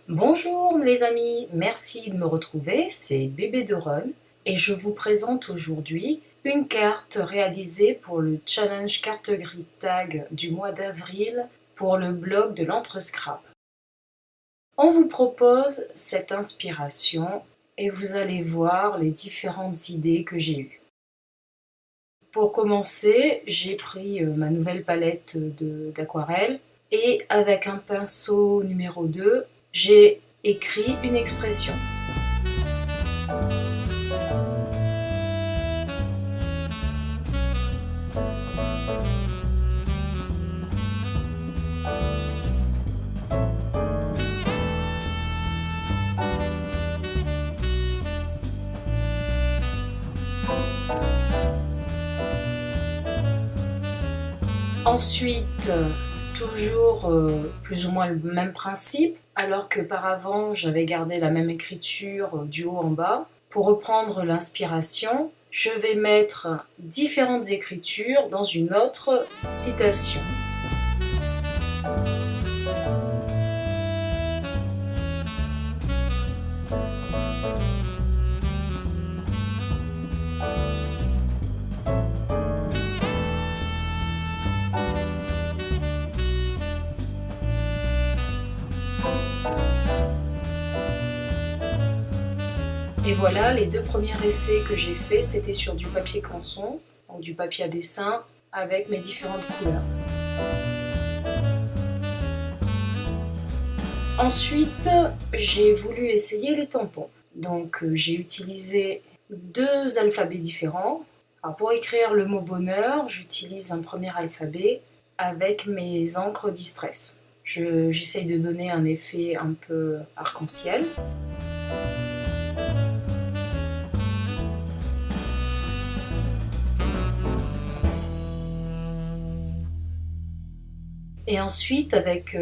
Bonjour les amis, merci de me retrouver, c'est Bébé de Run et je vous présente aujourd'hui une carte réalisée pour le challenge carte gris tag du mois d'avril pour le blog de l'Entre-Scrap. On vous propose cette inspiration et vous allez voir les différentes idées que j'ai eues. Pour commencer, j'ai pris ma nouvelle palette d'aquarelle et avec un pinceau numéro 2, j'ai écrit une expression. Ensuite, toujours plus ou moins le même principe, alors qu'auparavant j'avais gardé la même écriture du haut en bas. Pour reprendre l'inspiration, je vais mettre différentes écritures dans une autre citation. Et voilà, les deux premiers essais que j'ai faits, c'était sur du papier canson, donc du papier à dessin, avec mes différentes couleurs. Ensuite, j'ai voulu essayer les tampons. Donc j'ai utilisé deux alphabets différents. Alors, pour écrire le mot bonheur, j'utilise un premier alphabet avec mes encres Distress. J'essaye de donner un effet un peu arc-en-ciel. Et ensuite, avec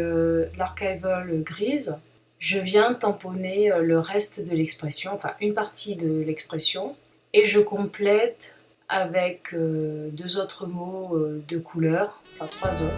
l'archival grise, je viens tamponner le reste de l'expression, enfin une partie de l'expression, et je complète avec deux autres mots de couleur, enfin trois autres.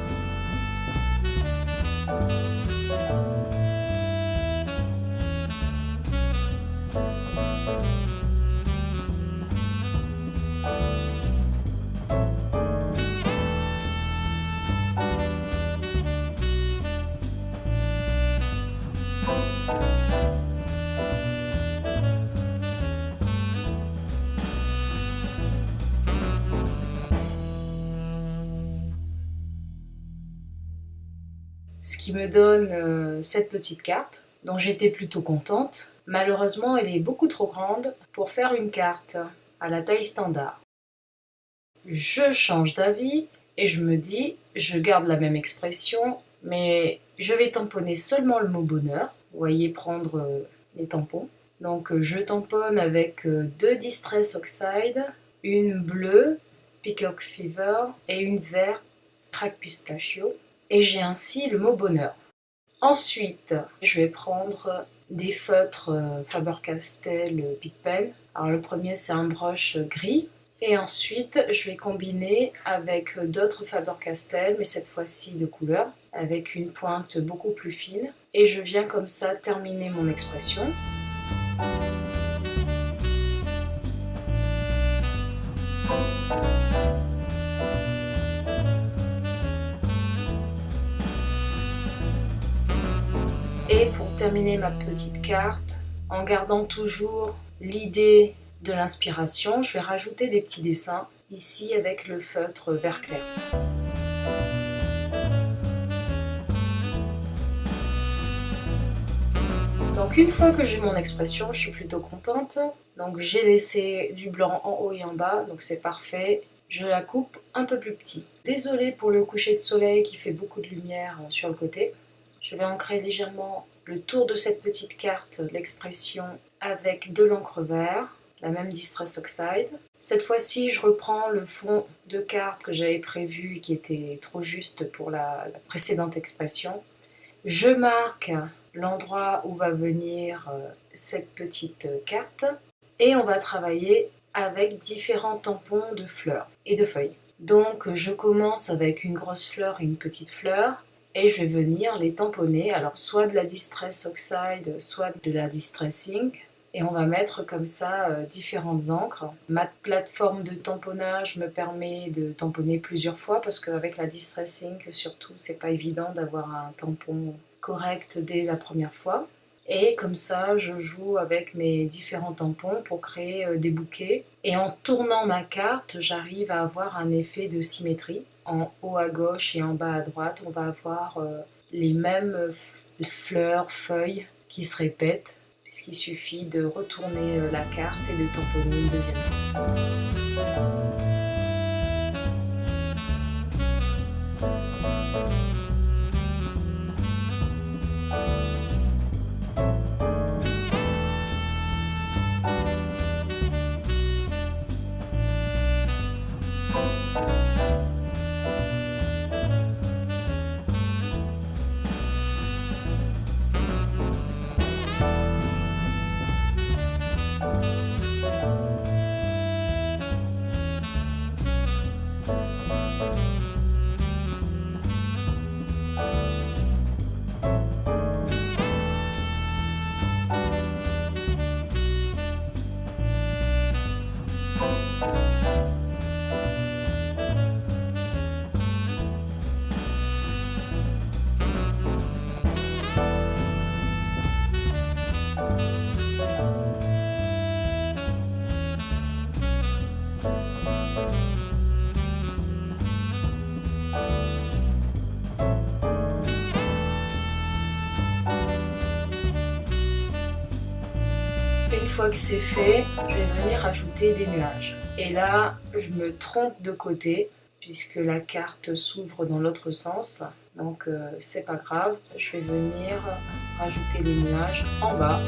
Ce qui me donne cette petite carte, dont j'étais plutôt contente. Malheureusement, elle est beaucoup trop grande pour faire une carte à la taille standard. Je change d'avis et je me dis, je garde la même expression, mais je vais tamponner seulement le mot bonheur. Vous voyez prendre les tampons. Donc je tamponne avec deux Distress Oxide, une bleue, Peacock Fever, et une verte, Crack Pistachio. Et j'ai ainsi le mot bonheur. Ensuite, je vais prendre des feutres Faber-Castell Picpen. Alors le premier c'est un brush gris. Et ensuite, je vais combiner avec d'autres Faber-Castell, mais cette fois-ci de couleur, avec une pointe beaucoup plus fine. Et je viens comme ça terminer mon expression. Et pour terminer ma petite carte, en gardant toujours l'idée de l'inspiration, je vais rajouter des petits dessins, ici avec le feutre vert clair. Donc une fois que j'ai mon expression, je suis plutôt contente. Donc j'ai laissé du blanc en haut et en bas, donc c'est parfait. Je la coupe un peu plus petit. Désolée pour le coucher de soleil qui fait beaucoup de lumière sur le côté. Je vais ancrer légèrement le tour de cette petite carte, l'expression avec de l'encre vert, la même Distress Oxide. Cette fois-ci, je reprends le fond de carte que j'avais prévu et qui était trop juste pour la précédente expression. Je marque l'endroit où va venir cette petite carte et on va travailler avec différents tampons de fleurs et de feuilles. Donc je commence avec une grosse fleur et une petite fleur et je vais venir les tamponner, alors soit de la Distress Oxide, soit de la Distress Ink. Et on va mettre comme ça différentes encres. Ma plateforme de tamponnage me permet de tamponner plusieurs fois parce qu'avec la Distress Ink surtout, c'est pas évident d'avoir un tampon correct dès la première fois. Et comme ça, je joue avec mes différents tampons pour créer des bouquets. Et en tournant ma carte, j'arrive à avoir un effet de symétrie. En haut à gauche et en bas à droite, on va avoir les mêmes fleurs, feuilles qui se répètent, puisqu'il suffit de retourner la carte et de tamponner une deuxième fois. Une fois que c'est fait, je vais venir ajouter des nuages. Et là, je me trompe de côté puisque la carte s'ouvre dans l'autre sens. Donc c'est pas grave, je vais venir rajouter les nuages en bas.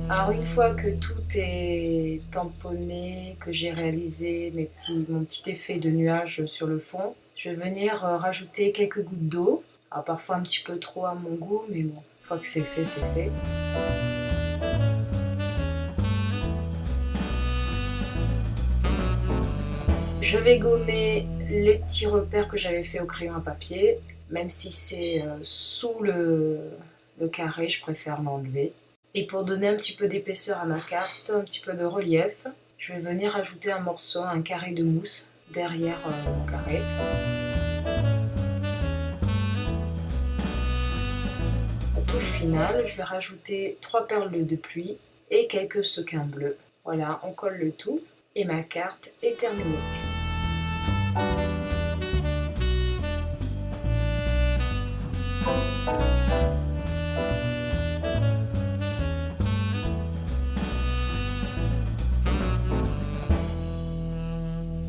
Alors une fois que tout est tamponné, que j'ai réalisé mon petit effet de nuage sur le fond, je vais venir rajouter quelques gouttes d'eau. Alors parfois un petit peu trop à mon goût, mais bon, une fois que c'est fait, c'est fait. Je vais gommer les petits repères que j'avais fait au crayon à papier, même si c'est sous le carré, je préfère l'enlever. Et pour donner un petit peu d'épaisseur à ma carte, un petit peu de relief, je vais venir ajouter un morceau, un carré de mousse derrière mon carré. En touche finale, je vais rajouter 3 perles de pluie et quelques sequins bleus. Voilà, on colle le tout et ma carte est terminée.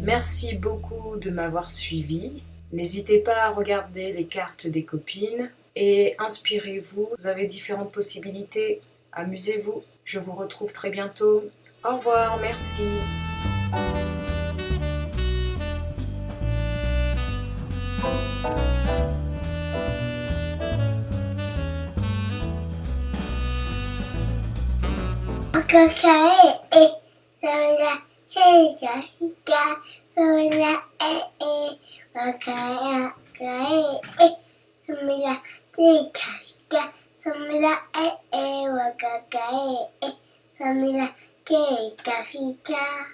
Merci beaucoup de m'avoir suivi. N'hésitez pas à regarder les cartes des copines et inspirez-vous. Vous avez différentes possibilités. Amusez-vous. Je vous retrouve très bientôt. Au revoir, merci. Samila